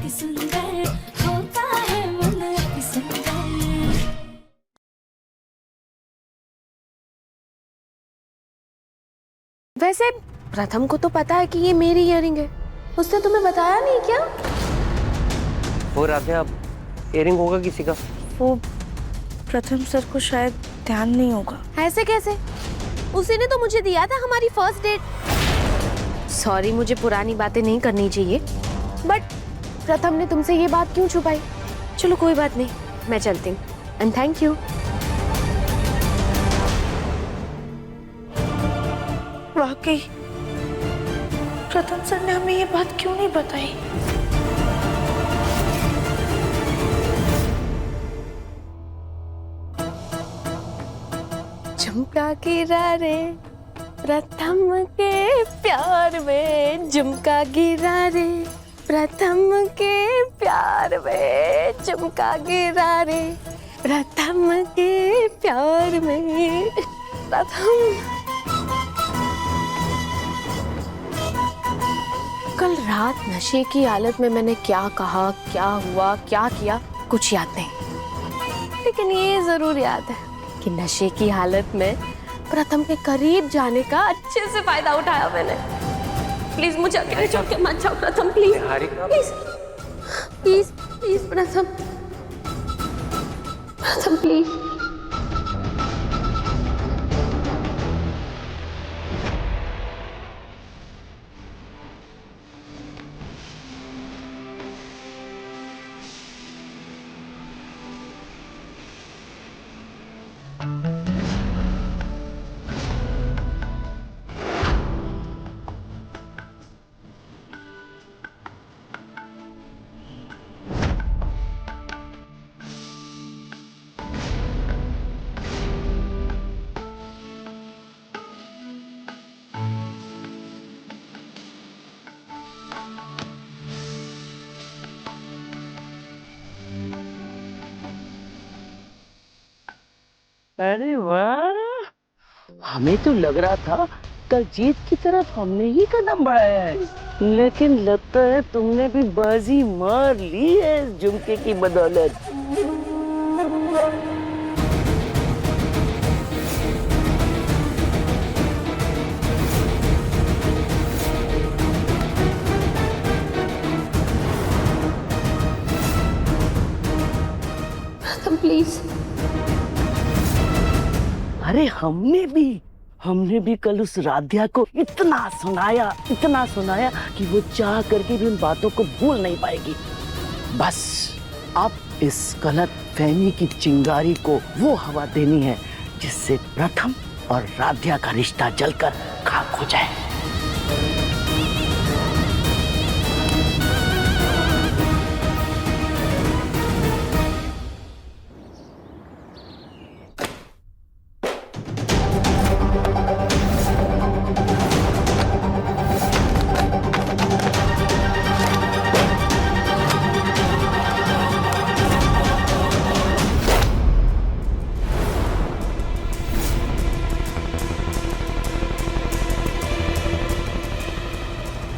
अति सुंदर होता है मन अति सुंदर। वैसे प्रथम को तो पता है कि ये मेरी इयरिंग है, उसने तुम्हें बताया नहीं क्या? वो राधे इयरिंग होगा किसी का? वो प्रथम सर को शायद ध्यान नहीं होगा। ऐसे कैसे? उसी ने तो मुझे दिया था हमारी फर्स्ट डेट। सॉरी, मुझे पुरानी बातें नहीं करनी चाहिए, बट प्रथम ने तुमसे ये बात क्यों छुपाई? चलो कोई बात नहीं, मैं चलती हूँ एंड थैंक यू। वाकई प्रथम सर ने हमें ये बात क्यों नहीं बताई? झुमका गिरा रे प्रथम के प्यार में, झुमका गिरा रे प्रथम के प्यार में, झुमका गिरा रे प्रथम के प्यार में। प्रथम कल रात नशे की हालत में मैंने क्या कहा, क्या हुआ, क्या किया, कुछ याद नहीं, लेकिन ये जरूर याद है कि नशे की हालत में प्रथम के करीब जाने का अच्छे से फायदा उठाया मैंने। प्लीज मुझे अकेले छोड़ के मत जाओ प्रथम, प्लीज प्लीज प्लीज प्लीज प्रथम, प्रथम प्लीज। अरे वाह, हमें तो लग रहा था कल जीत की तरफ हमने ही कदम बढ़ाया है, लेकिन लगता है तुमने भी बाजी मार ली है इस झुमके की बदौलत। प्रथम प्लीज। अरे हमने भी कल उस राध्या को इतना सुनाया कि वो चाह करके भी उन बातों को भूल नहीं पाएगी। बस अब इस गलत फहमी की चिंगारी को वो हवा देनी है जिससे प्रथम और राध्या का रिश्ता जलकर खाक हो जाए।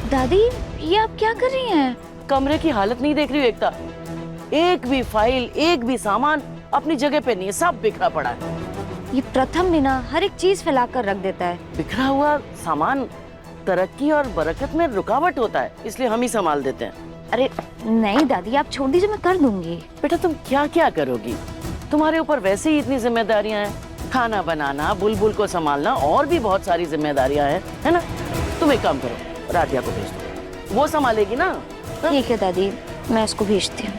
दादी, ये आप क्या कर रही हैं? कमरे की हालत नहीं देख रही हो एकता? एक भी फाइल, एक भी सामान अपनी जगह पे नहीं है, सब बिखरा पड़ा है। ये प्रथम भी ना हर एक चीज फैलाकर रख देता है। बिखरा हुआ सामान तरक्की और बरकत में रुकावट होता है, इसलिए हम ही संभाल देते हैं। अरे नहीं दादी, आप छोड़ दीजिए, मैं कर दूंगी। बेटा तुम क्या क्या करोगी? तुम्हारे ऊपर वैसे ही इतनी जिम्मेदारियां हैं, खाना बनाना, बुलबुल को संभालना, और भी बहुत सारी जिम्मेदारियां हैं, है ना? तुम एक काम करो, राधिया को भेज दो, वो संभालेगी ना। ठीक है दादी, मैं इसको भेजती हूँ।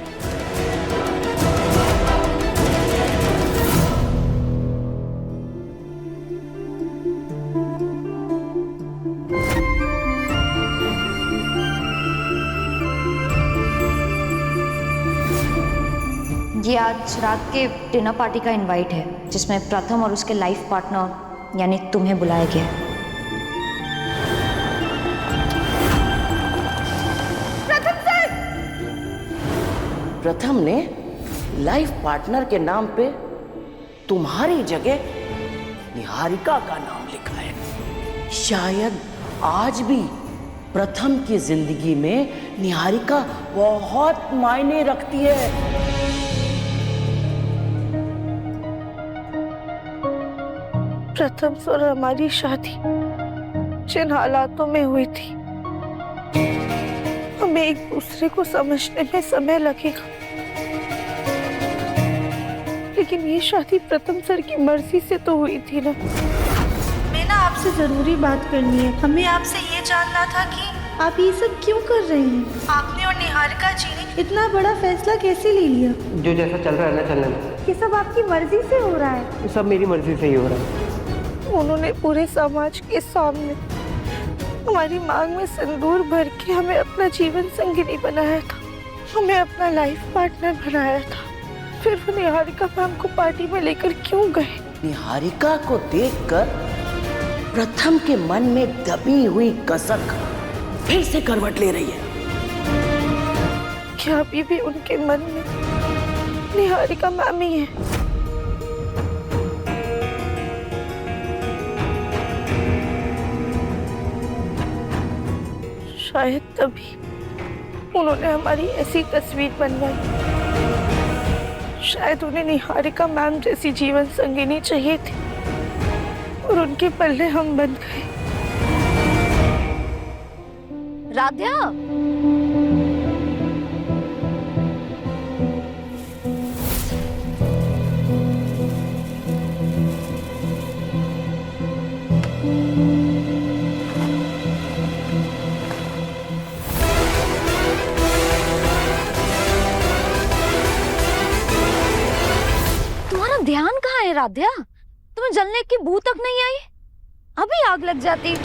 ये आज रात के डिनर पार्टी का इनवाइट है, जिसमें प्रथम और उसके लाइफ पार्टनर यानी तुम्हें बुलाया गया है। प्रथम ने लाइफ पार्टनर के नाम पे तुम्हारी जगह निहारिका का नाम लिखा है। शायद आज भी प्रथम की जिंदगी में निहारिका बहुत मायने रखती है। प्रथम और हमारी शादी जिन हालातों में हुई थी, हमें एक दूसरे को समझने में समय लगेगा, लेकिन ये शादी प्रथम सर की मर्जी से तो हुई थी ना। मैं ना आपसे जरूरी बात करनी है। हमें आपसे ये जानना था कि आप ये सब क्यों कर रहे हैं। आपने और निहारिका जी ने इतना बड़ा फैसला कैसे ले लिया। जो जैसा चल रहा है ना चलने दो। ये सब आपकी मर्जी से हो रहा है। ये सब मेरी मर्जी से ही हो रहा है। उन्होंने पूरे समाज के सामने हमारी मांग में सिंदूर भर के हमें अपना जीवन संगिनी बनाया था, हमें अपना लाइफ पार्टनर बनाया था। फिर वो निहारिका मैम को पार्टी में लेकर क्यों गए? निहारिका को देखकर प्रथम के मन में दबी हुई कसक फिर से करवट ले रही है। क्या अभी भी उनके मन में निहारिका मैम ही है? शायद तभी उन्होंने हमारी ऐसी तस्वीर बनवाई। शायद उन्हें निहारिका मैम जैसी जीवन संगिनी चाहिए थी और उनके पल्ले हम बन गए। राध्या, तुम्हारा ध्यान कहाँ है राध्या? तुम्हें जलने की बू तक नहीं आई? अभी आग लग जाती।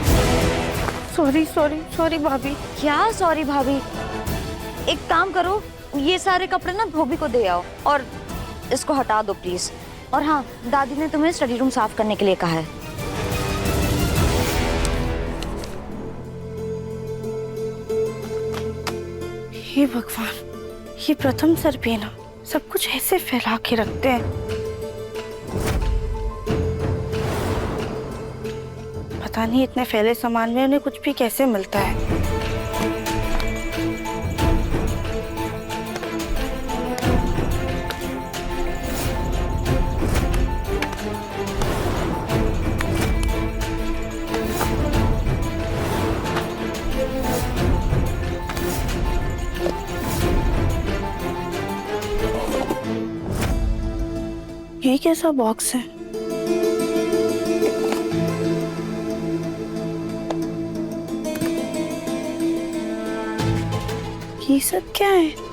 सॉरी सॉरी सॉरी भाभी। क्या सॉरी भाभी? एक काम करो, ये सारे कपड़े ना धोबी को दे आओ और इसको हटा दो प्लीज। और हाँ, दादी ने तुम्हें स्टडी रूम साफ करने के लिए कहा है। हे भगवान, ये प्रथम सर पे ना सब कुछ ऐसे फैला के रखते हैं। पता नहीं इतने फैले सामान में उन्हें कुछ भी कैसे मिलता है। ये कैसा बॉक्स है? ये सब क्या है?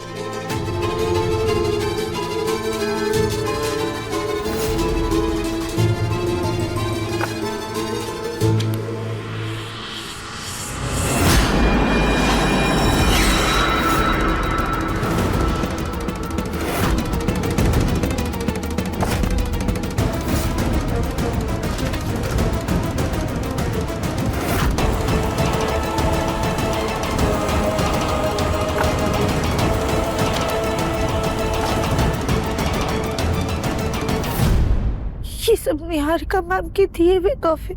ये सब निहारिका मैम के दिए हुए तोहफे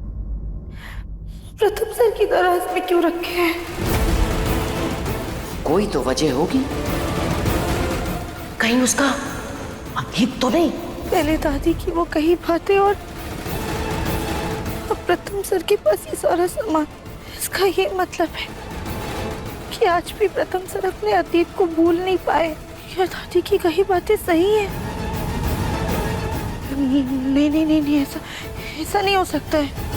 प्रथम सर की दराज में क्यों रखे हैं? कोई तो वजह होगी। कहीं उसका अतीत तो नहीं? पहले दादी की वो कही बातें और अब प्रथम सर के पास ये सारा सामान। इसका ये मतलब है कि आज भी प्रथम सर अपने अतीत को भूल नहीं पाए। या दादी की कही बातें सही है? नहीं नहीं नहीं नहीं, ऐसा नहीं हो सकता है।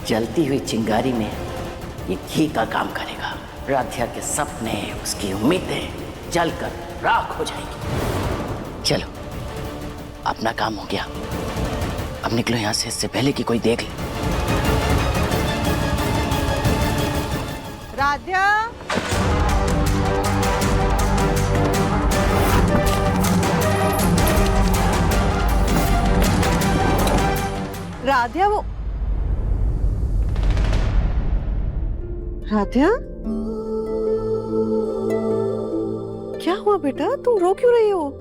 जलती हुई चिंगारी में ये घी का काम करेगा। राध्या के सपने, उसकी उम्मीदें जलकर राख हो जाएगी। चलो, अपना काम हो गया, अब निकलो यहाँ से, इससे पहले कि कोई देख ले। राध्या, राधिया वो राधिया क्या हुआ बेटा, तुम रो क्यों रही हो?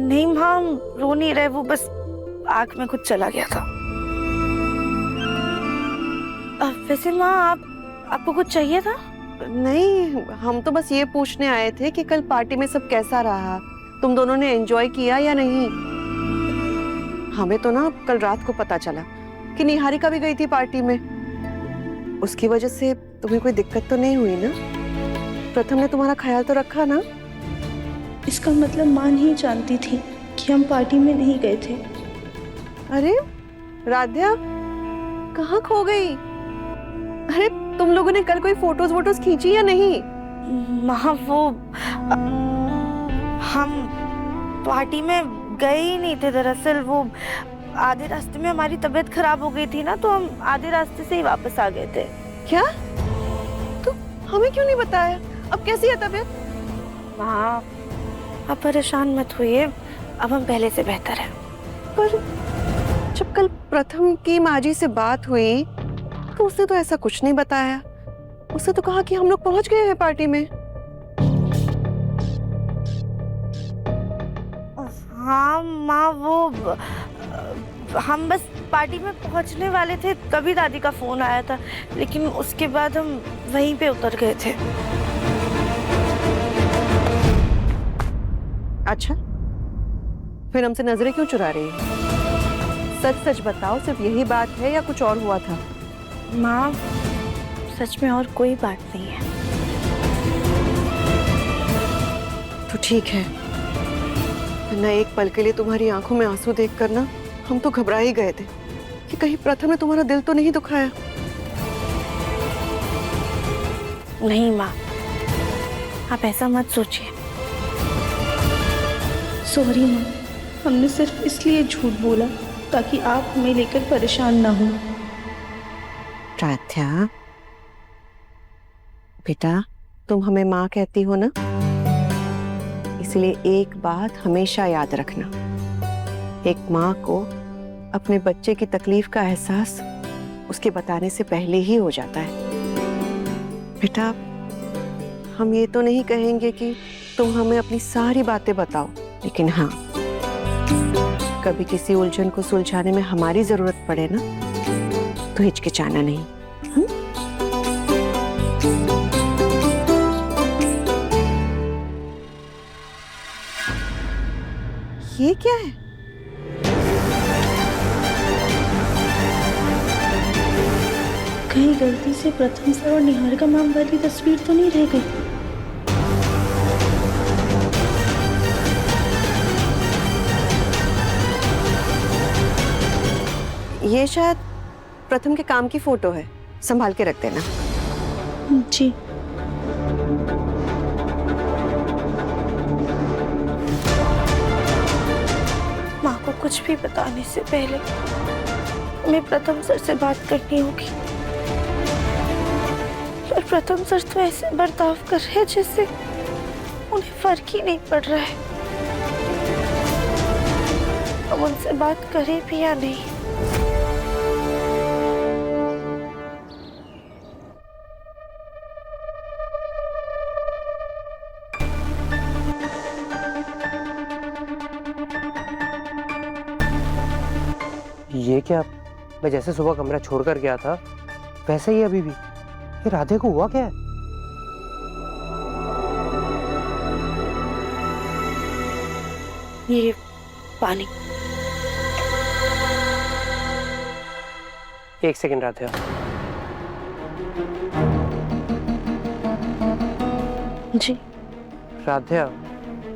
नहीं माँ, रो नहीं रहे, वो बस आँख में कुछ चला गया था। वैसे माँ आपको कुछ चाहिए था? नहीं, हम तो बस ये पूछने आए थे कि कल पार्टी में सब कैसा रहा, तुम दोनों ने एंजॉय किया या नहीं। हमें तो ना कल रात को पता चला कि निहारिका भी गई थी पार्टी में। उसकी वजह से तुम्हें कोई दिक्कत तो नहीं हुई ना? प्रथम ने तुम्हारा ख्याल तो रखा ना? इसका मतलब माँ नहीं जानती थी कि हम पार्टी में नहीं गए थे। अरे राधिया कहाँ खो गई? अरे तुम लोगों ने कल कोई फोटोज वोटोज खींची या नहीं? माँ वो हम पार्टी में गए ही नहीं थे। दरअसल वो आधे रास्ते में हमारी तबीयत खराब हो गई थी ना, तो हम आधे रास्ते से ही वापस आ गए थे। क्या? तो हमें क्यों नहीं बताया? अब कैसी है तबीयत? माँ आप परेशान मत होइए, अब हम पहले से बेहतर हैं। पर जब कल प्रथम की माँ जी से बात हुई तो उसने तो ऐसा कुछ नहीं बताया। उसने तो कहा कि हम लोग पहुंच गए हैं पार्टी में। हाँ माँ, वो हम बस पार्टी में पहुंचने वाले थे तभी दादी का फोन आया था, लेकिन उसके बाद हम वहीं पे उतर गए थे। अच्छा, फिर हमसे नजरें क्यों चुरा रही है? सच सच बताओ, सिर्फ यही बात है या कुछ और हुआ था? माँ सच में और कोई बात नहीं है। तो ठीक है, वरना एक पल के लिए तुम्हारी आंखों में आंसू देखकर ना हम तो घबरा ही गए थे कि कहीं प्रथम ने तुम्हारा दिल तो नहीं दुखाया। नहीं माँ, आप ऐसा मत सोचिए। सॉरी माँ, हमने सिर्फ इसलिए झूठ बोला ताकि आप हमें लेकर परेशान ना हो। राध्या बेटा, तुम हमें माँ कहती हो ना, इसलिए एक बात हमेशा याद रखना, एक माँ को अपने बच्चे की तकलीफ का एहसास उसके बताने से पहले ही हो जाता है। बेटा, हम ये तो नहीं कहेंगे कि तुम हमें अपनी सारी बातें बताओ, लेकिन हाँ, कभी किसी उलझन को सुलझाने में हमारी जरूरत पड़े ना, तो हिचकिचाना नहीं। ये क्या है? कहीं गलती से प्रथम सर और निहारिका मैम वाली तस्वीर तो नहीं रह गई? ये शायद प्रथम के काम की फोटो है, संभाल के रख देना। जी। माँ को कुछ भी बताने से पहले हमें प्रथम सर से बात करनी होगी। पर प्रथम सर तो ऐसे बर्ताव कर रहे हैं जैसे उन्हें फर्क ही नहीं पड़ रहा है। अब उनसे बात करें भी या नहीं? ये क्या? मैं जैसे सुबह कमरा छोड़कर गया था वैसे ही अभी भी। ये राधे को हुआ क्या है? ये पानी। एक सेकंड राधे। जी। राधे,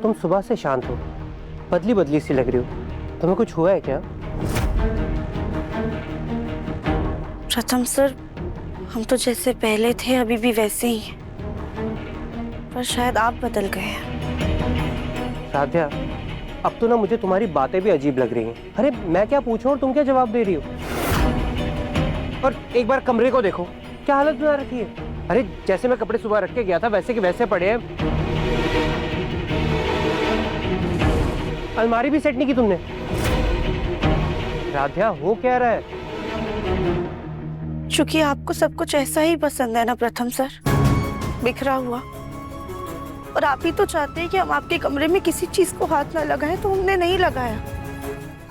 तुम सुबह से शांत हो, बदली बदली सी लग रही हो। तुम्हें कुछ हुआ है क्या? प्रथम सर, हम तो जैसे पहले थे अभी भी वैसे ही हैं, पर शायद आप बदल गए हैं। राध्या, अब तो ना मुझे तुम्हारी बातें भी अजीब लग रही हैं। अरे मैं क्या पूछूं और तुम क्या जवाब दे रही हो? और एक बार कमरे को देखो, क्या हालत बना रखी है। अरे जैसे मैं कपड़े सुबह रख के गया था वैसे के वैसे पड़े हैं। अलमारी भी सेट नहीं की तुमने। राध्या हो क्या रहा है? क्योंकि आपको सब कुछ ऐसा ही पसंद है ना प्रथम सर, बिखरा हुआ। और आप ही तो चाहते हैं कि हम आपके कमरे में किसी चीज को हाथ ना लगाएं, तो हमने नहीं लगाया।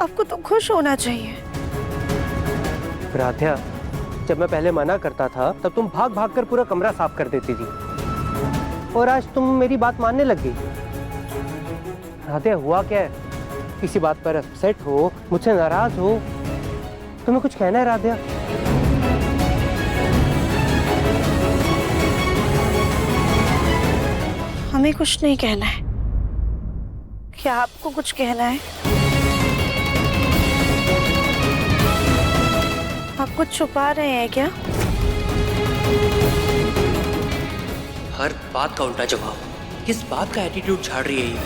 आपको तो खुश होना चाहिए। राध्या, जब मैं पहले मना करता था तब तुम भाग भाग कर पूरा कमरा साफ कर देती थी, और आज तुम मेरी बात मानने लग गई। राध्या हुआ क्या है? किसी बात पर अपसेट हो, मुझसे नाराज हो? तुम्हें कुछ कहना है राध्या? हमें कुछ नहीं कहना है। क्या आपको कुछ कहना है? आप कुछ छुपा रहे हैं क्या? हर बात का उल्टा जवाब। किस बात का एटीट्यूड झाड़ रही है ये?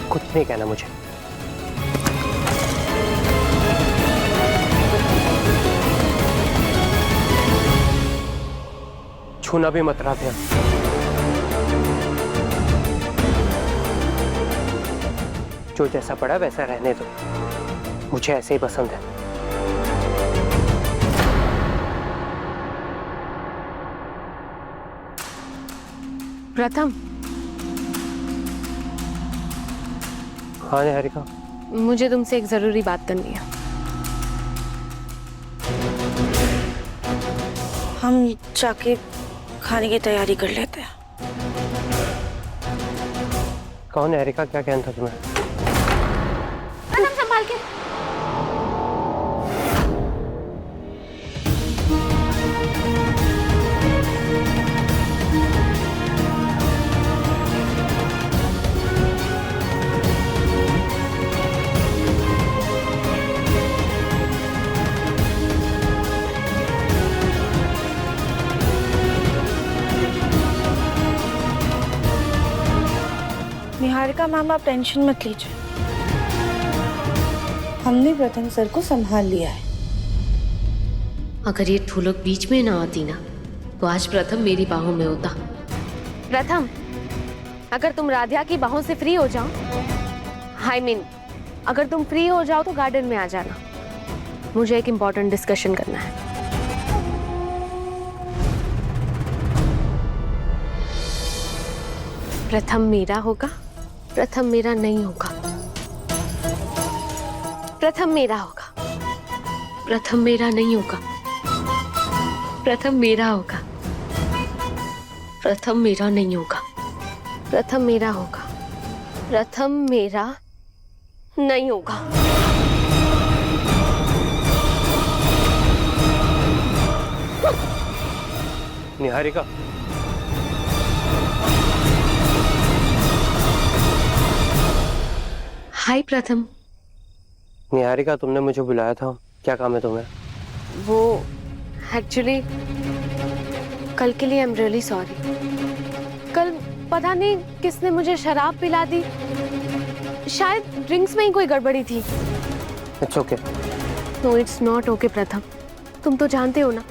कुछ नहीं कहना मुझे। छूना भी मत राध्या। जो जैसा पड़ा वैसा रहने दो, मुझे ऐसे ही पसंद है। प्रथम, हाँ निहारिका, मुझे तुमसे एक जरूरी बात करनी है। हम जाके खाने की तैयारी कर लेते हैं। कौन निहारिका, क्या कहना था तुम्हें? प्रथम संभाल के। निहारिका मैम, आप टेंशन मत लीजिए। हमने प्रथम सर को संभाल लिया है। अगर ये ठुलक बीच में ना आती ना, तो आज प्रथम मेरी बाहों में होता। प्रथम, अगर तुम राध्या की बाहों से फ्री हो जाओ, I mean, अगर तुम फ्री हो जाओ तो गार्डन में आ जाना। मुझे एक इम्पोर्टेंट डिस्कशन करना है। प्रथम मेरा होगा, प्रथम मेरा नहीं होगा। प्रथम मेरा होगा, प्रथम मेरा नहीं होगा। प्रथम मेरा होगा, प्रथम मेरा नहीं होगा। प्रथम मेरा होगा, प्रथम मेरा नहीं होगा। निहारिका, हाय प्रथम। निहारिका, तुमने मुझे बुलाया था, क्या काम है तुम्हें? वो एक्चुअली कल के लिए आई एम रियली सॉरी। कल पता नहीं किसने मुझे शराब पिला दी, शायद ड्रिंक्स में ही कोई गड़बड़ी थी। It's okay. No it's not okay Pratham, तुम तो जानते हो ना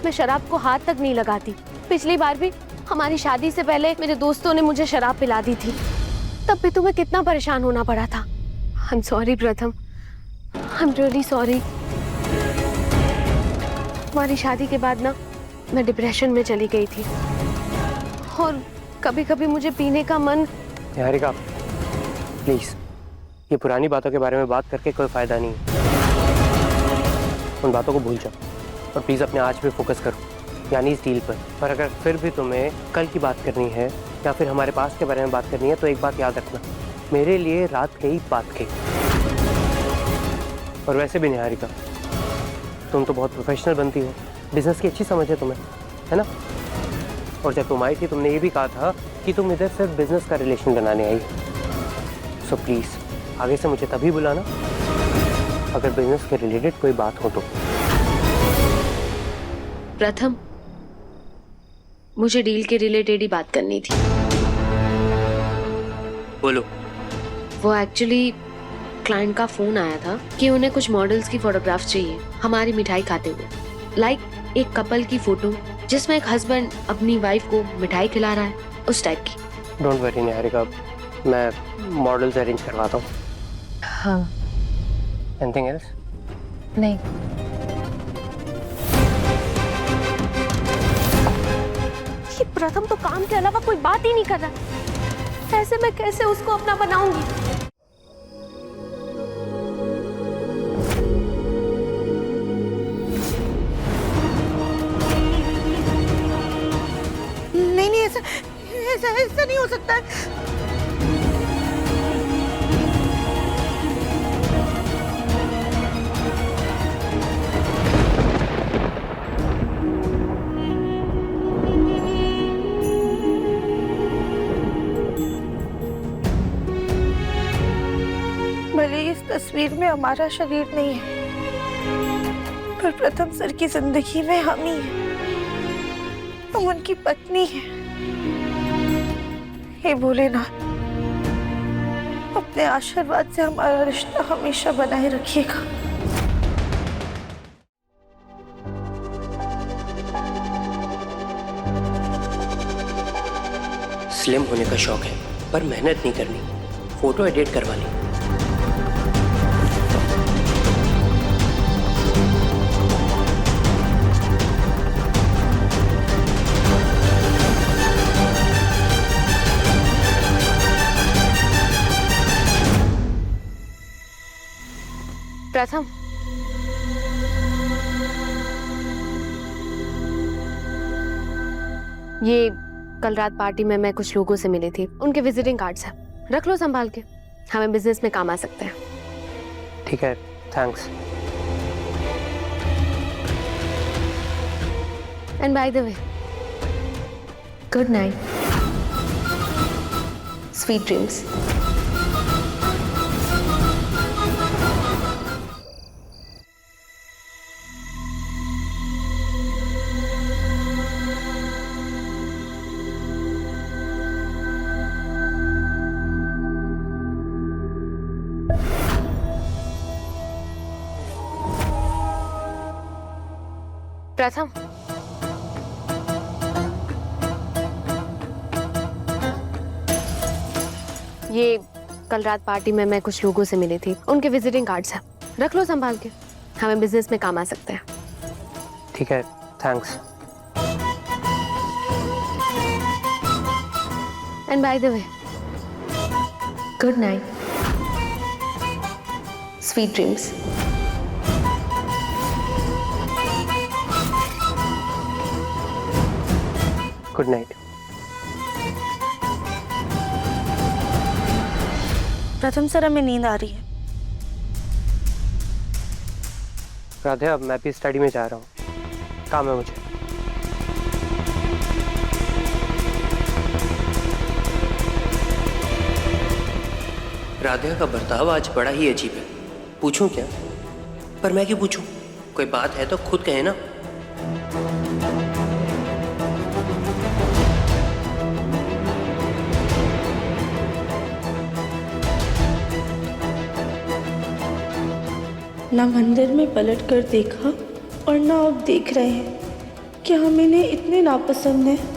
मैं शराब को हाथ तक नहीं लगाती। पिछली बार भी हमारी शादी से पहले मेरे दोस्तों ने मुझे शराब पिला दी थी, तब भी तुम्हें कितना परेशान होना पड़ा था। आई एम सॉरी प्रथम, आई एम रियली सॉरी। हमारी शादी के बाद ना मैं डिप्रेशन में चली गई थी, और कभी कभी मुझे पीने का मन। निहारिका प्लीज, ये पुरानी बातों के बारे में बात करके कोई फायदा नहीं है। उन बातों को भूल जाओ और प्लीज अपने आज पे फोकस करो, यानी इस डील पर। और अगर फिर भी तुम्हें कल की बात करनी है या फिर हमारे पास के बारे में बात करनी है, तो एक बात याद रखना, मेरे लिए रात गई बात गई। और वैसे भी निहारिका, तुम तो बहुत प्रोफेशनल बनती हो, बिजनेस की अच्छी समझ है तुम्हें, है ना? और जब तुम आई थी तुमने ये भी कहा था कि तुम इधर सिर्फ बिजनेस का रिलेशन बनाने आई। सो प्लीज आगे से मुझे तभी बुलाना अगर बिजनेस के रिलेटेड कोई बात हो तो। प्रथम, मुझे डील के रिलेटेड ही बात करनी थी। बोलो। वो एक्चुअली क्लाइंट का फोन आया था कि उन्हें कुछ मॉडल्स की फोटोग्राफ चाहिए हमारी मिठाई खाते हुए, लाइक एक कपल की फोटो जिसमें एक हस्बैंड अपनी वाइफ को मिठाई खिला रहा है, उस टाइप की। डोंट वरी निहारिका, मैं मॉडल्स अरेंज करवाता हूँ। हाँ एनीथिंग एल्स? नहीं, ये प्रथम तो काम के अलावा कोई बात ही नहीं कर रहा। ऐसे मैं कैसे उसको अपना बनाऊंगी? नहीं नहीं, ऐसा ऐसा ऐसा नहीं हो सकता है। भले ही इस तस्वीर में हमारा शरीर नहीं है, पर प्रथम सर की जिंदगी में हम ही हैं। हम उनकी पत्नी हैं। हे भोलेनाथ, अपने आशीर्वाद से हमारा रिश्ता हमेशा बनाए रखिएगा। स्लिम होने का शौक है पर मेहनत नहीं करनी, फोटो एडिट करवा ली। प्रथम, ये कल रात पार्टी में मैं कुछ लोगों से मिली थी, उनके विजिटिंग कार्ड्स हैं, रख लो संभाल के, हमें बिजनेस में काम आ सकते हैं। ठीक है, thanks. And by the way, good night, sweet dreams. प्रथम, ये कल रात पार्टी में मैं कुछ लोगों से मिली थी, उनके विजिटिंग कार्ड्स हैं, रख लो संभाल के, हमें बिजनेस में काम आ सकते हैं। ठीक है, thanks. And by the way, good night, sweet dreams. Good night. प्रथम सर, हमें नींद आ रही है। राधे, अब मैं भी स्टडी में जा रहा हूँ, काम है मुझे। राधिका का बर्ताव आज बड़ा ही अजीब है। पूछूं क्या? पर मैं क्यों पूछूं? कोई बात है तो खुद कहे ना। ना मंदिर में पलट कर देखा और ना अब देख रहे हैं कि हम इन्हें इतने नापसंद हैं।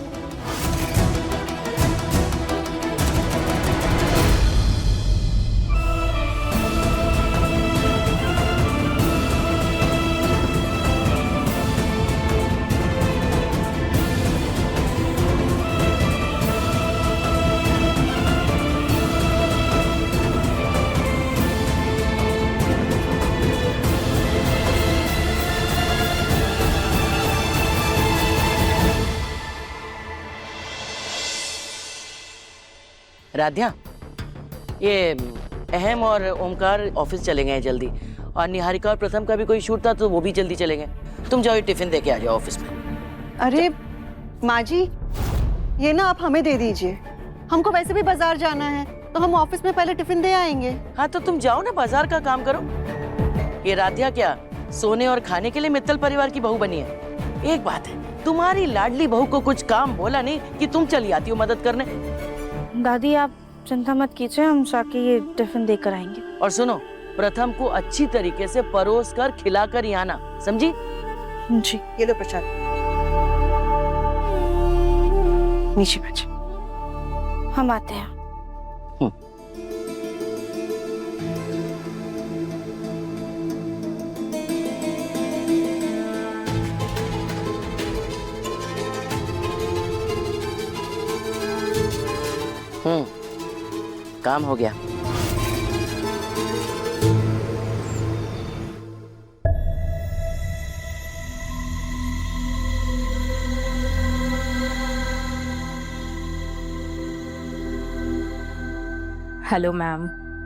राध्या, ये अहम और ओमकार ऑफिस चले गए हैं जल्दी, और निहारिका और प्रथम का भी कोई शूट था तो वो भी जल्दी चले गए। तुम जाओ, ये टिफिन दे के आ जाओ ऑफिस में। अरे माँ जी, ये ना आप हमें दे दीजिए, हमको वैसे भी बाजार जाना है, तो हम ऑफिस में पहले टिफिन दे आएंगे। हाँ तो तुम जाओ ना, बाजार का काम करो। ये राध्या क्या सोने और खाने के लिए मित्तल परिवार की बहू बनी है? एक बात है, तुम्हारी लाडली बहू को कुछ काम बोला नहीं कि तुम चली आती हो मदद करने। दादी, आप चिंता मत कीजिए, हम जाके ये टिफिन देकर आएंगे। और सुनो, प्रथम को अच्छी तरीके से परोस कर खिला कर ही आना, समझी? जी। ये लो प्रसाद, नीचे बैठ। हम आते हैं। काम हो गया। Hello ma'am.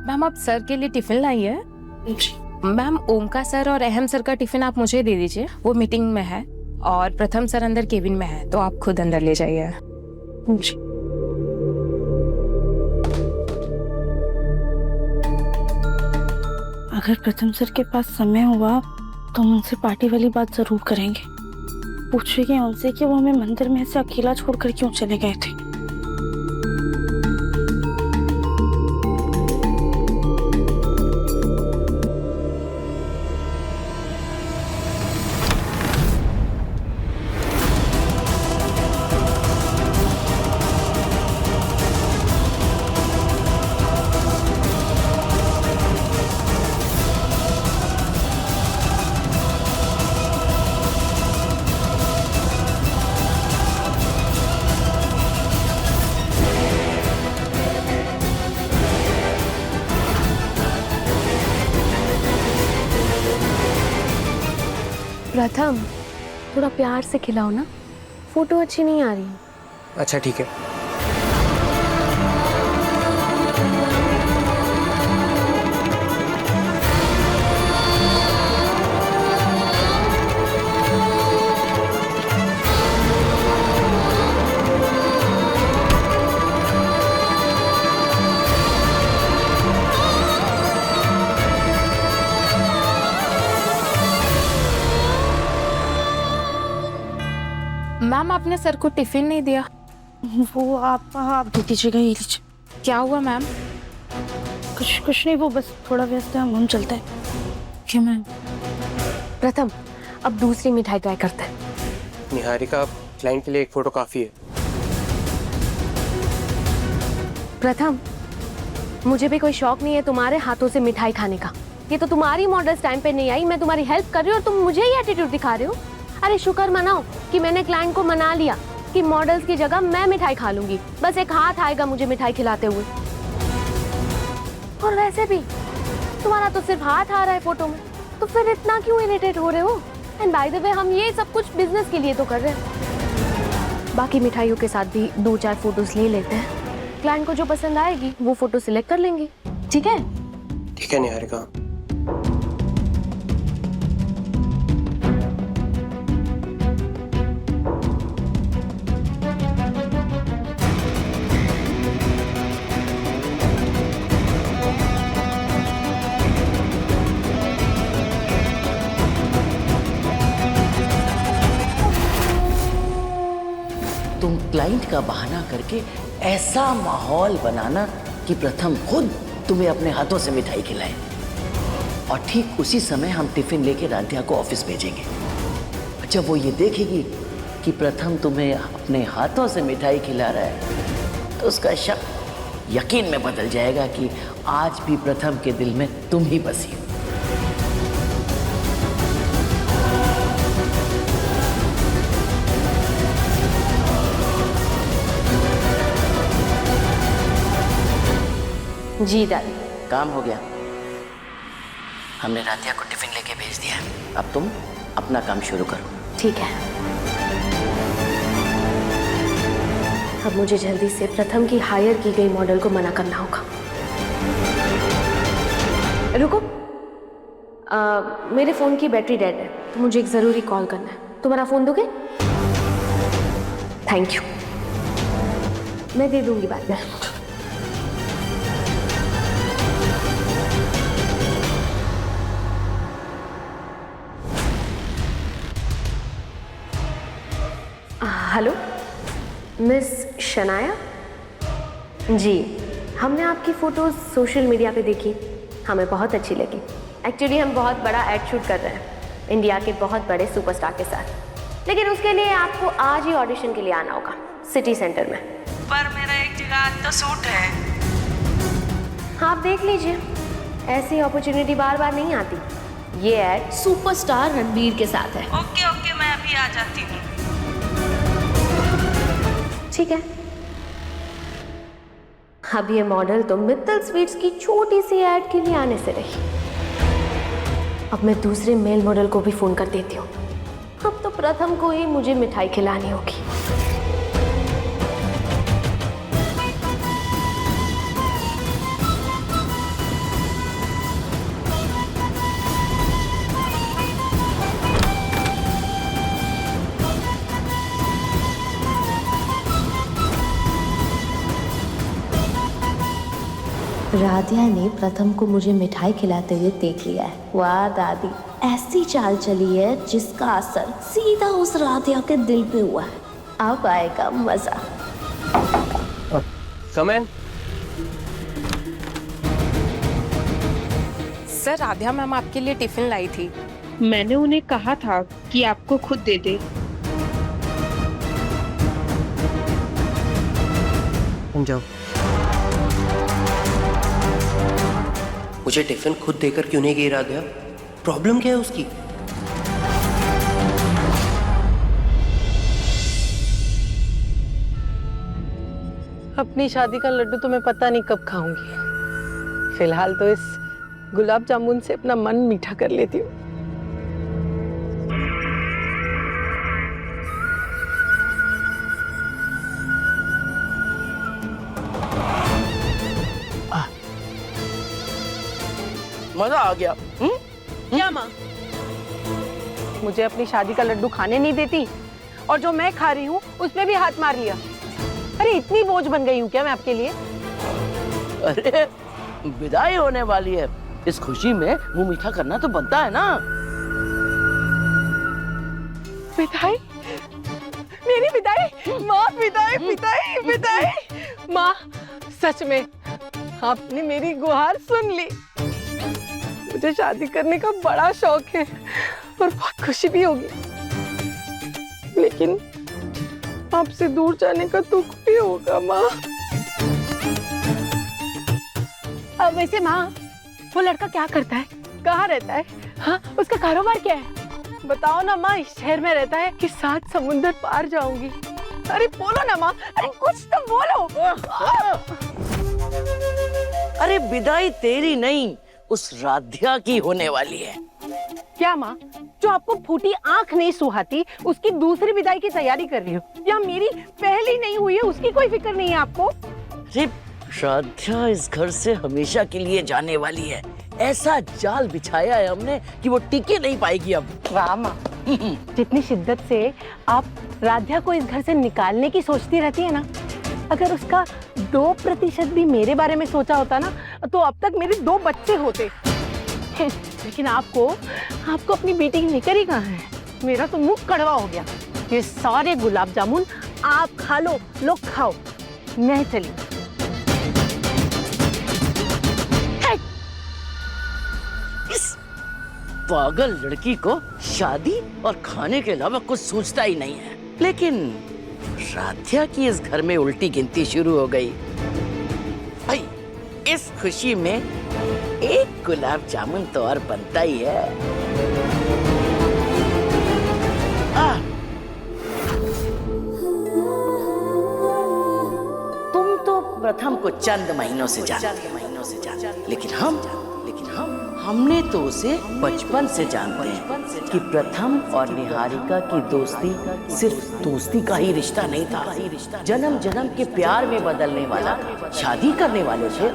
मैम आप सर के लिए टिफिन लाई है? मैम ओमकार सर और अहम सर का टिफिन आप मुझे दे दीजिए, वो मीटिंग में है, और प्रथम सर अंदर केबिन में है, तो आप खुद अंदर ले जाइए। जी। अगर प्रथम सर के पास समय हुआ तो हम उनसे पार्टी वाली बात जरूर करेंगे। पूछेंगे उनसे कि वो हमें मंदिर में से अकेला छोड़कर क्यों चले गए थे। प्रथम, थोड़ा प्यार से खिलाओ ना, फोटो अच्छी नहीं आ रही। अच्छा ठीक है। मैम आपने सर को टिफिन नहीं दिया। वो आप दे दीजिएगा, ये लीजिए। क्या हुआ मैम? कुछ नहीं, वो बस थोड़ा व्यस्त है, हम चलते हैं। क्या मैम? प्रथम, अब दूसरी मिठाई ट्राई करते हैं। निहारिका, क्लाइंट के लिए एक फोटो काफी है। प्रथम, मुझे भी कोई शौक नहीं है तुम्हारे हाथों से मिठाई खाने का। ये तो तुम्हारी मॉडल्स टाइम पे नहीं आई, मैं तुम्हारी हेल्प कर रही हूँ और तुम मुझे ही एटीट्यूड दिखा रहे हो। अरे शुक्र मनाओ कि मैंने क्लाइंट को मना लिया कि मॉडल्स की जगह मैं मिठाई खा लूंगी। बस एक हाथ आएगा मुझे मिठाई खिलाते हुए। और वैसे भी तुम्हारा तो सिर्फ हाथ आ रहा है फोटो में, तो फिर इतना क्यों इरिटेट हो रहे हो? एंड बाय द वे, हम ये सब कुछ बिजनेस के लिए तो कर रहे हैं। बाकी मिठाइयों के साथ भी 2-4 फोटोज ले लेते हैं। क्लाइंट को जो पसंद आएगी वो फोटो सिलेक्ट कर लेंगे। ठीक है? ठीक है निहारिका। तुम क्लाइंट का बहाना करके ऐसा माहौल बनाना कि प्रथम खुद तुम्हें अपने हाथों से मिठाई खिलाए, और ठीक उसी समय हम टिफिन लेके राधिया को ऑफिस भेजेंगे। जब वो ये देखेगी कि प्रथम तुम्हें अपने हाथों से मिठाई खिला रहा है, तो उसका शक यकीन में बदल जाएगा कि आज भी प्रथम के दिल में तुम ही बसी हो। जी दादी। काम हो गया। हमने राधिया को टिफिन लेके भेज दिया। अब तुम अपना काम शुरू करो। ठीक है। अब मुझे जल्दी से प्रथम की हायर की गई मॉडल को मना करना होगा। रुको, मेरे फोन की बैटरी डेड है, तो मुझे एक जरूरी कॉल करना है। तुम्हारा फोन दोगे? थैंक यू, मैं दे दूंगी बाद में। हेलो मिस शनाया जी, हमने आपकी फ़ोटोज़ सोशल मीडिया पे देखी, हमें बहुत अच्छी लगी। एक्चुअली हम बहुत बड़ा एड शूट कर रहे हैं इंडिया के बहुत बड़े सुपरस्टार के साथ, लेकिन उसके लिए आपको आज ही ऑडिशन के लिए आना होगा सिटी सेंटर में। पर मेरा एक जगह आज तो शूट है। हाँ, आप देख लीजिए, ऐसी अपॉर्चुनिटी बार बार नहीं आती। ये एड सुपरस्टार रणबीर के साथ है। ओके ओके, मैं अभी आ जाती हूँ। ठीक है। अब ये मॉडल तो मित्तल स्वीट्स की छोटी सी ऐड के लिए आने से रही। अब मैं दूसरे मेल मॉडल को भी फोन कर देती हूँ। अब तो प्रथम को ही मुझे मिठाई खिलानी होगी। राधिया ने प्रथम को मुझे मिठाई खिलाते हुए देख लिया है। वाह दादी, ऐसी चाल चली है जिसका असर सीधा उस राधिया के दिल पे हुआ है। अब आएगा मजा। कम इन। सर, राधिया मैम आपके लिए टिफिन लाई थी। मैंने उन्हें कहा था कि आपको खुद दे दे। तुम जाओ। मुझे टिफिन खुद देकर क्यों नहीं गई राधिया? प्रॉब्लम क्या है उसकी? अपनी शादी का लड्डू तो मैं पता नहीं कब खाऊंगी। फिलहाल तो इस गुलाब जामुन से अपना मन मीठा कर लेती हूँ। मजा आ गया। क्या माँ, मुझे अपनी शादी का लड्डू खाने नहीं देती और जो मैं खा रही हूँ उसमें भी हाथ मार लिया। अरे इतनी बोझ बन गई हूँ क्या मैं आपके लिए? अरे विदाई होने वाली है, इस खुशी में मुंह मीठा करना तो बनता है ना। विदाई? मेरी विदाई? माँ विदाई विदाई विदाई। माँ सच में आपने मेरी गुहार सुन ली। मुझे शादी करने का बड़ा शौक है और बहुत खुशी भी होगी, लेकिन आपसे दूर जाने का दुख भी होगा माँ। अब वैसे माँ, वो लड़का क्या करता है, कहाँ रहता है? हाँ, उसका कारोबार क्या है? बताओ ना माँ। इस शहर में रहता है कि 7 समुंदर पार जाऊंगी? अरे बोलो ना माँ, अरे कुछ तो बोलो। अरे विदाई तेरी नहीं, उस राधिया की होने वाली है। क्या माँ, जो आपको फूटी आंख नहीं सुहाती उसकी दूसरी विदाई की तैयारी कर रही हो, या मेरी पहली नहीं हुई है उसकी कोई फिक्र नहीं है आपको? अरे राधिया इस घर से हमेशा के लिए जाने वाली है। ऐसा जाल बिछाया है हमने कि वो टिके नहीं पाएगी अब। वाह माँ, जितनी शिद्दत से आप राधिया को इस घर से निकालने की सोचती रहती है ना, अगर उसका 2% भी मेरे बारे में सोचा होता ना तो अब तक मेरे 2 बच्चे होते। लेकिन आपको अपनी बेटी की फिक्र ही कहाँ है? मेरा तो मुंह कड़वा हो गया। ये सारे गुलाब जामुन आप खा लो, लो खाओ, मैं चली। इस पागल लड़की को शादी और खाने के अलावा कुछ सोचता ही नहीं है। लेकिन राधिया की इस घर में उल्टी गिनती शुरू हो गई। भाई इस खुशी में एक गुलाब जामुन तो और बनता ही है। तुम तो प्रथम को चंद महीनों से जानते, लेकिन हमने तो उसे बचपन से जानते हैं कि प्रथम और निहारिका की दोस्ती सिर्फ दोस्ती का ही रिश्ता नहीं था, जन्म जन्म के प्यार में बदलने वाला, शादी करने वाले थे।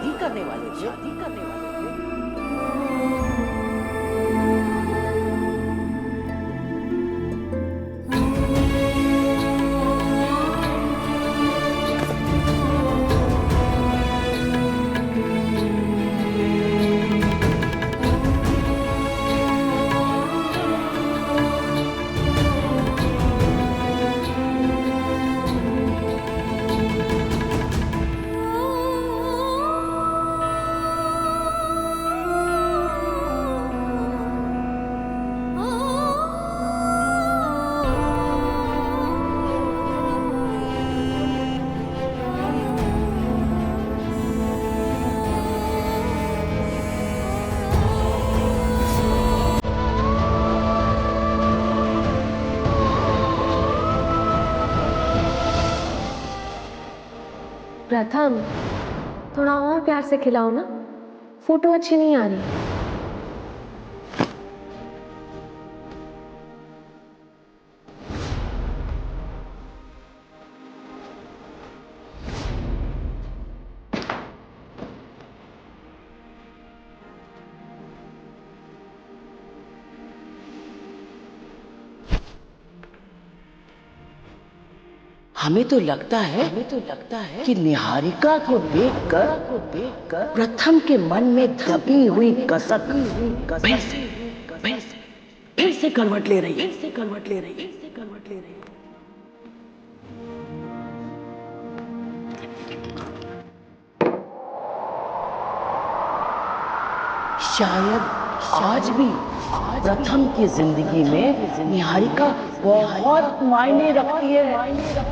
प्रथम, थोड़ा और प्यार से खिलाओ ना, फोटो अच्छी नहीं आ रही। हमें तो लगता है कि निहारिका को देखकर प्रथम के मन में दबी हुई कसक फिर से करवट ले रही है। शायद आज भी प्रथम की जिंदगी में निहारिका बहुत मायने रखती है।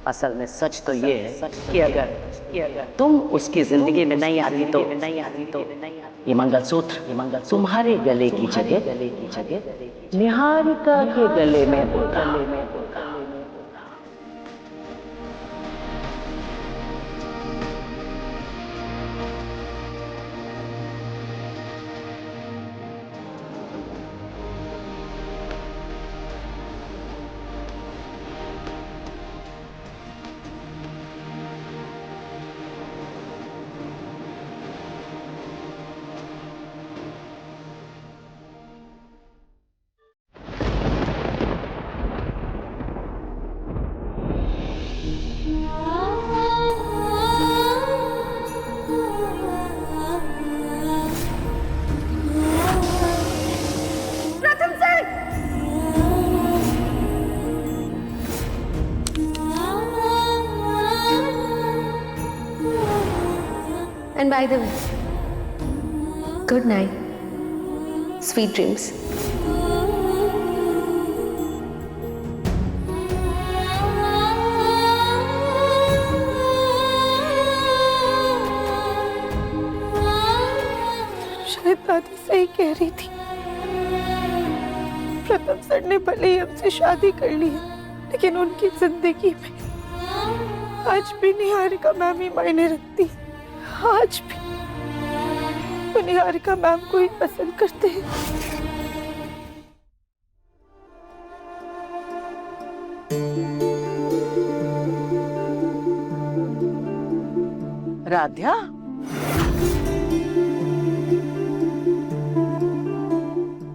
असल में सच तो ये है कि अगर तुम उसकी जिंदगी में नहीं आती तो ये मंगलसूत्र तुम्हारे गले की जगह निहारिका के गले में होता। And by the way, good night, sweet dreams. शायद दादी सही कह रही थी। प्रथम सर ने भले ही हमसे शादी कर ली है, लेकिन उनकी जिंदगी में आज भी निहारिका मैम ही मायने रखती है। आज भी वो निहारिका मैम को ही पसंद करते हैं। राध्या,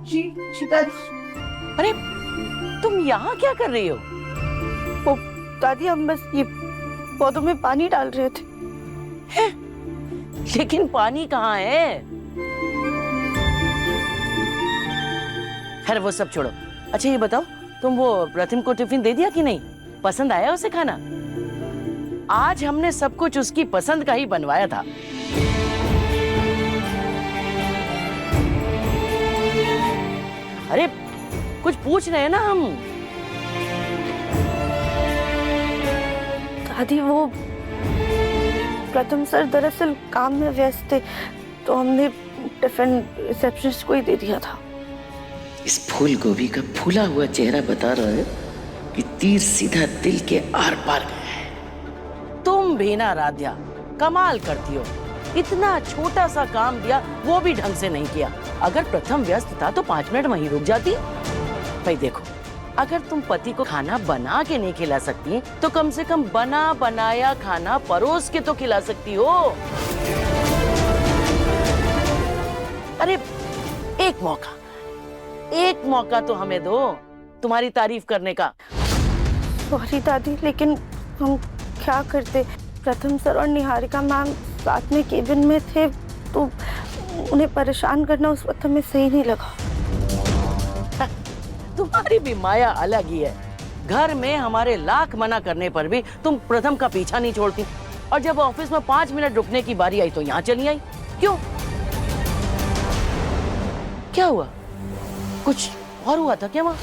जी दादी। अरे तुम यहाँ क्या कर रही हो? वो दादी, हम बस ये पौधों में पानी डाल रहे थे। लेकिन पानी कहाँ है? खैर वो सब छोड़ो। अच्छा ये बताओ, तुम वो प्रथम को टिफिन दे दिया कि नहीं? पसंद आया उसे खाना? आज हमने सब कुछ उसकी पसंद का ही बनवाया था। अरे कुछ पूछ रहे हैं ना हम। दादी, वो प्रथम सर दरअसल काम में व्यस्त थे, तो हमने टिफिन रिसेप्शनिस्ट को ही दे दिया था। इस फूल गोभी का फूला हुआ चेहरा बता रहा है कि तीर सीधा दिल के आर पार गया है। तुम भी ना राध्या, कमाल करती हो। इतना छोटा सा काम दिया, वो भी ढंग से नहीं किया। अगर प्रथम व्यस्त था तो 5 मिनट वहीं रुक जाती। भाई देखो, अगर तुम पति को खाना बना के नहीं खिला सकती तो कम से कम बना बनाया खाना परोस के तो खिला सकती हो। अरे एक मौका तो हमें दो तुम्हारी तारीफ करने का। सॉरी दादी, लेकिन हम क्या करते? प्रथम सर और निहारिका मैम साथ में केबिन में थे, तो उन्हें परेशान करना उस वक्त हमें सही नहीं लगा। तुम्हारी भी माया अलग ही है। घर में हमारे लाख मना करने पर भी तुम प्रथम का पीछा नहीं छोड़ती, और जब ऑफिस में 5 मिनट रुकने की बारी आई तो यहाँ चली आई। क्यों? क्या हुआ? कुछ और हुआ था क्या वहाँ?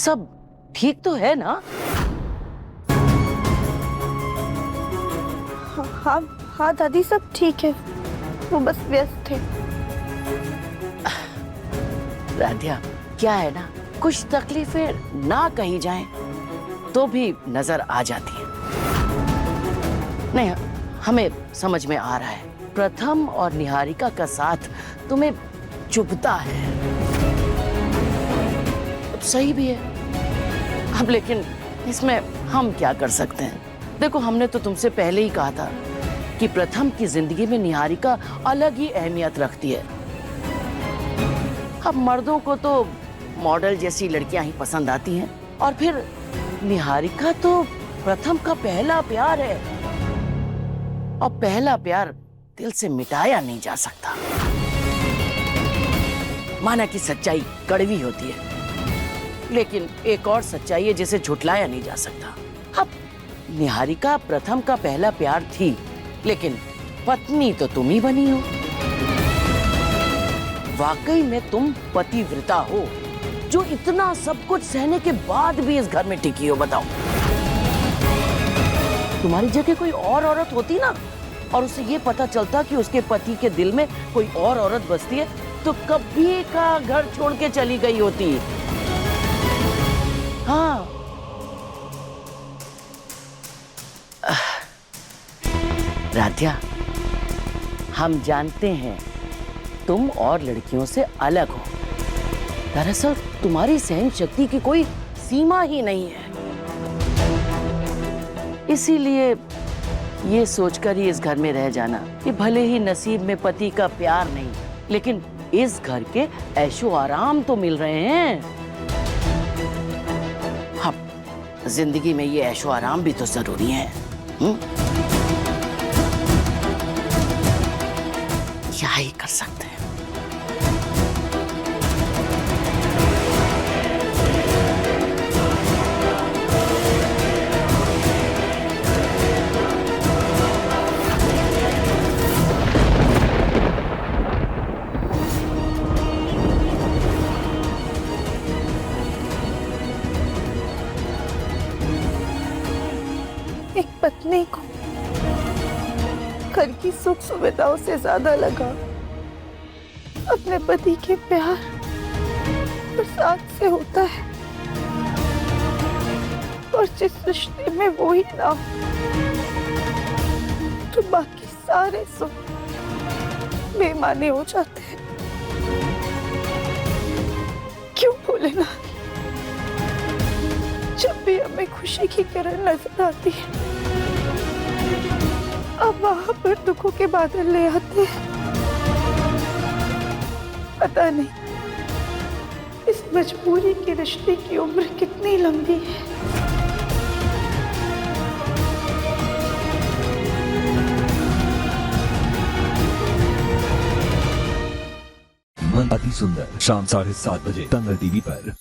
सब ठीक तो है ना? हाँ हाँ दादी, सब ठीक है, वो बस व्यस्त थे। राधिया, क्या है ना, कुछ तकलीफें ना कही जाएं तो भी नजर आ जाती है। नहीं, हमें समझ में आ रहा है, प्रथम और निहारिका का साथ तुम्हें चुभता है। अब सही भी है। अब लेकिन इसमें हम क्या कर सकते हैं? देखो, हमने तो तुमसे पहले ही कहा था कि प्रथम की जिंदगी में निहारिका अलग ही अहमियत रखती है। अब मर्दों को तो मॉडल जैसी लड़कियां ही पसंद आती हैं, और फिर निहारिका तो प्रथम का पहला प्यार है, और पहला प्यार दिल से मिटाया नहीं जा सकता। माना कि सच्चाई कड़वी होती है, लेकिन एक और सच्चाई है जिसे झुठलाया नहीं जा सकता। अब निहारिका प्रथम का पहला प्यार थी, लेकिन पत्नी तो तुम ही बनी हो। वाकई में तुम पतिव्रता हो, जो इतना सब कुछ सहने के बाद भी इस घर में टिकी हो। बताओ, तुम्हारी जगह कोई और औरत होती ना, और उसे ये पता चलता कि उसके पति के दिल में कोई और औरत बसती है, तो कभी का घर छोड़ के चली गई होती। हाँ, राधिया, हम जानते हैं तुम और लड़कियों से अलग हो। दरअसल तुम्हारी सहन शक्ति की कोई सीमा ही नहीं है। इसीलिए ये सोचकर ही इस घर में रह जाना कि भले ही नसीब में पति का प्यार नहीं, लेकिन इस घर के ऐशो आराम तो मिल रहे हैं। हाँ, जिंदगी में ये ऐशो आराम भी तो जरूरी है। क्या ही कर सकते हैं। एक पत्नी को घर की सुख सुविधाओं से ज्यादा लगा अपने पति के प्यार और साथ से होता है, और जिस रिश्ते में वो ही ना हो, तो बाकी सारे सुख बेमाने हो जाते हैं। क्यों बोले ना, जब भी हमें खुशी की किरण नजर आती है, अब वहां पर दुखों के बादल ले आते हैं। पता नहीं इस मजबूरी के रिश्ते की उम्र कितनी लंबी है। मन अति सुंदर, शाम 7:30 बजे दंगल टीवी पर।